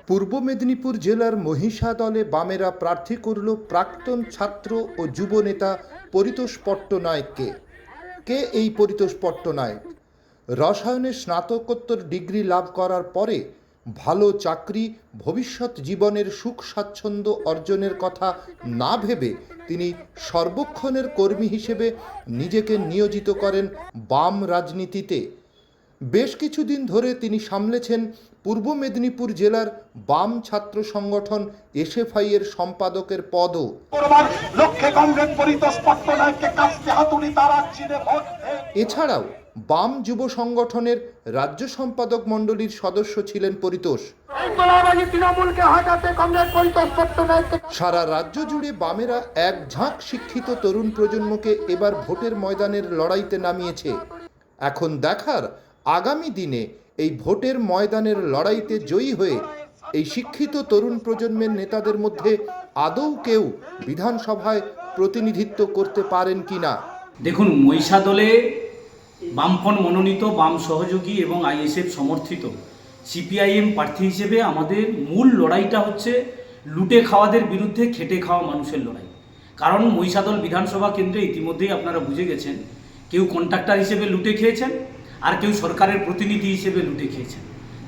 পূর্ব মেদিনীপুর জেলার মহিষাদলে বামেরা প্রার্থী করল প্রাক্তন ছাত্র ও যুব নেতা পরিতোষ পট্টনায়ককে। কে এই পরিতোষ পট্টনায়ক? রসায়নে স্নাতকোত্তর ডিগ্রি লাভ করার পরে ভালো চাকরি, ভবিষ্যৎ জীবনের সুখ স্বাচ্ছন্দ্য অর্জনের কথা না ভেবে তিনি সর্বক্ষণের কর্মী হিসেবে নিজেকে নিয়োজিত করেন বাম রাজনীতিতে। বেশ কিছুদিন ধরে তিনি সামলেছেন পূর্ব মেদিনীপুর জেলার বাম ছাত্র সংগঠন এসএফআই এর সম্পাদকের পদও। এছাড়াও বাম যুব সংগঠনের রাজ্য সম্পাদক মণ্ডলীর সদস্য ছিলেন পরিতোষ। সারা রাজ্য জুড়ে বামেরা এক ঝাঁক শিক্ষিত তরুণ প্রজন্মকে এবার ভোটের ময়দানের লড়াইতে নামিয়েছে। এখন দেখার আগামী দিনে এই ভোটের ময়দানের লড়াইতে জয়ী হয়ে এই শিক্ষিত তরুণ প্রজন্মের নেতাদের মধ্যে আদৌ কেউ বিধানসভায় প্রতিনিধিত্ব করতে পারেন কিনা। দেখুন, মহিষাদলে বামফ্রন্ট মনোনীত বাম সহযোগী এবং আইএসএফ সমর্থিত সিপিআইএম প্রার্থী হিসেবে আমাদের মূল লড়াইটা হচ্ছে লুটে খাওয়াদের বিরুদ্ধে খেটে খাওয়া মানুষের লড়াই। কারণ মহিষাদল বিধানসভা কেন্দ্রে ইতিমধ্যেই আপনারা বুঝে গেছেন, কেউ কন্ট্রাক্টর হিসেবে লুটে খেয়েছেন আর কেউ সরকারের প্রতিনিধি হিসেবে লুটে খেয়েছেন।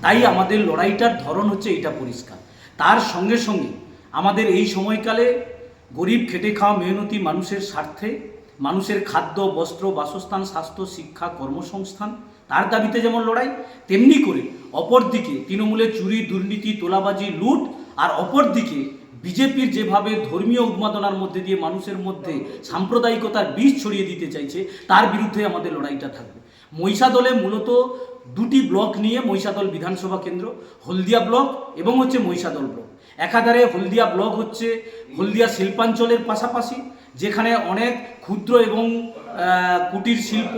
তাই আমাদের লড়াইটার ধরন হচ্ছে এইটা পরিষ্কার। তার সঙ্গে সঙ্গে আমাদের এই সময়কালে গরিব খেটে খাওয়া মেহনতি মানুষের স্বার্থে, মানুষের খাদ্য, বস্ত্র, বাসস্থান, স্বাস্থ্য, শিক্ষা, কর্মসংস্থান তার দাবিতে যেমন লড়াই, তেমনি করে অপরদিকে তৃণমূলের চুরি, দুর্নীতি, তোলাবাজি, লুট, আর অপরদিকে বিজেপির যেভাবে ধর্মীয় উন্মাদনার মধ্যে দিয়ে মানুষের মধ্যে সাম্প্রদায়িকতার বীজ ছড়িয়ে দিতে চাইছে, তার বিরুদ্ধে আমাদের লড়াইটা থাকবে। মহিষাদলে মূলত দুটি ব্লক নিয়ে মহিষাদল বিধানসভা কেন্দ্র, হলদিয়া ব্লক এবং হচ্ছে মহিষাদল ব্লক। একাধারে হলদিয়া ব্লক হচ্ছে হলদিয়া শিল্পাঞ্চলের পাশাপাশি, যেখানে অনেক ক্ষুদ্র এবং কুটির শিল্প,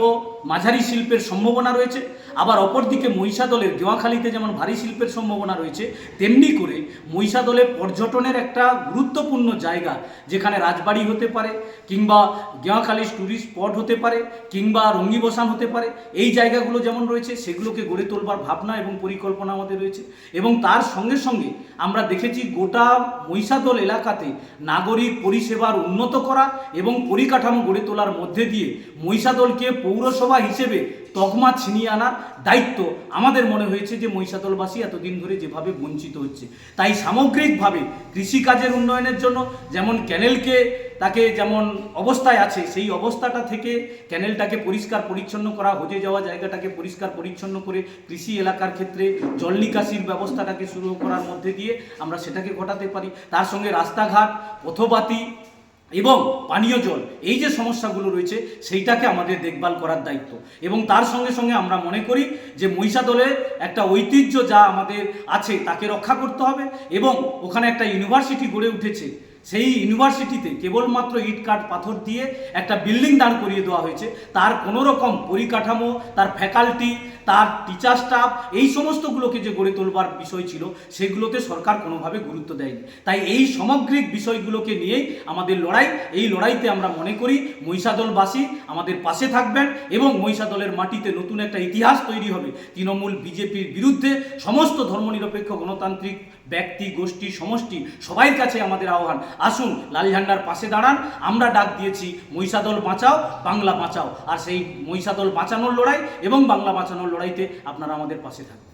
মাঝারি শিল্পের সম্ভাবনা রয়েছে। আবার অপরদিকে মহিষাদলের গেওয়াখালীতে যেমন ভারী শিল্পের সম্ভাবনা রয়েছে, তেমনি করে মহিষাদলে পর্যটনের একটা গুরুত্বপূর্ণ জায়গা, যেখানে রাজবাড়ি হতে পারে, কিংবা গেওয়াখালী ট্যুরিস্ট স্পট হতে পারে, কিংবা রঙ্গিবসান হতে পারে। এই জায়গাগুলো যেমন রয়েছে, সেগুলোকে গড়ে তোলবার ভাবনা এবং পরিকল্পনা আমাদের রয়েছে। এবং তার সঙ্গে সঙ্গে আমরা দেখেছি গোটা মহিষাদল এলাকাতে নাগরিক পরিষেবার উন্নত করা এবং পরিকাঠামো গড়ে তোলার মধ্যে দিয়ে মহিষাদলকে পৌরসভা হিসেবে তকমা ছিনিয়ে আনার দায়িত্ব আমাদের মনে হয়েছে যে মহিষাদলবাসী এতদিন ধরে যেভাবে বঞ্চিত হচ্ছে। তাই সামগ্রিকভাবে কৃষিকাজের উন্নয়নের জন্য যেমন ক্যানেলকে তাকে যেমন অবস্থায় আছে, সেই অবস্থাটা থেকে ক্যানেলটাকে পরিষ্কার পরিচ্ছন্ন করা, হজে যাওয়া জায়গাটাকে পরিষ্কার পরিচ্ছন্ন করে কৃষি এলাকার ক্ষেত্রে জল নিকাশির ব্যবস্থাটাকে শুরু করার মধ্যে দিয়ে আমরা সেটাকে ঘটাতে পারি। তার সঙ্গে রাস্তাঘাট, পথবাতি এবং পানীয় জল, এই যে সমস্যাগুলো রয়েছে সেইটাকে আমাদের দেখভাল করার দায়িত্ব। এবং তার সঙ্গে সঙ্গে আমরা মনে করি যে মহিষাদলের একটা ঐতিহ্য যা আমাদের আছে তাকে রক্ষা করতে হবে। এবং ওখানে একটা ইউনিভার্সিটি গড়ে উঠেছে, সেই ইউনিভার্সিটিতে কেবলমাত্র ইট কাঠ পাথর দিয়ে একটা বিল্ডিং দাঁড় করিয়ে দেওয়া হয়েছে। তার কোনো রকম পরিকাঠামো, তার ফ্যাকাল্টি, তার টিচার স্টাফ, এই সমস্তগুলোকে যে গড়ে তোলবার বিষয় ছিল, সেগুলোতে সরকার কোনোভাবে গুরুত্ব দেয়নি। তাই এই সামগ্রিক বিষয়গুলোকে নিয়েই আমাদের লড়াই। এই লড়াইতে আমরা মনে করি মহিষাদলবাসী আমাদের পাশে থাকবেন এবং মহিষাদলের মাটিতে নতুন একটা ইতিহাস তৈরি হবে। তৃণমূল, বিজেপির বিরুদ্ধে সমস্ত ধর্মনিরপেক্ষ গণতান্ত্রিক ব্যক্তি, গোষ্ঠী, সমষ্টি সবাই কাছে আমাদের আহ্বান, আসুন লাল ঝান্ডার পাশে দাঁড়ান। আমরা ডাক দিয়েছি মহিষাদল বাঁচাও, বাংলা বাঁচাও। আর সেই মহিষাদল বাঁচানোর লড়াই এবং বাংলা বাঁচানোর লড়াইতে আপনারা আমাদের পাশে থাকবেন।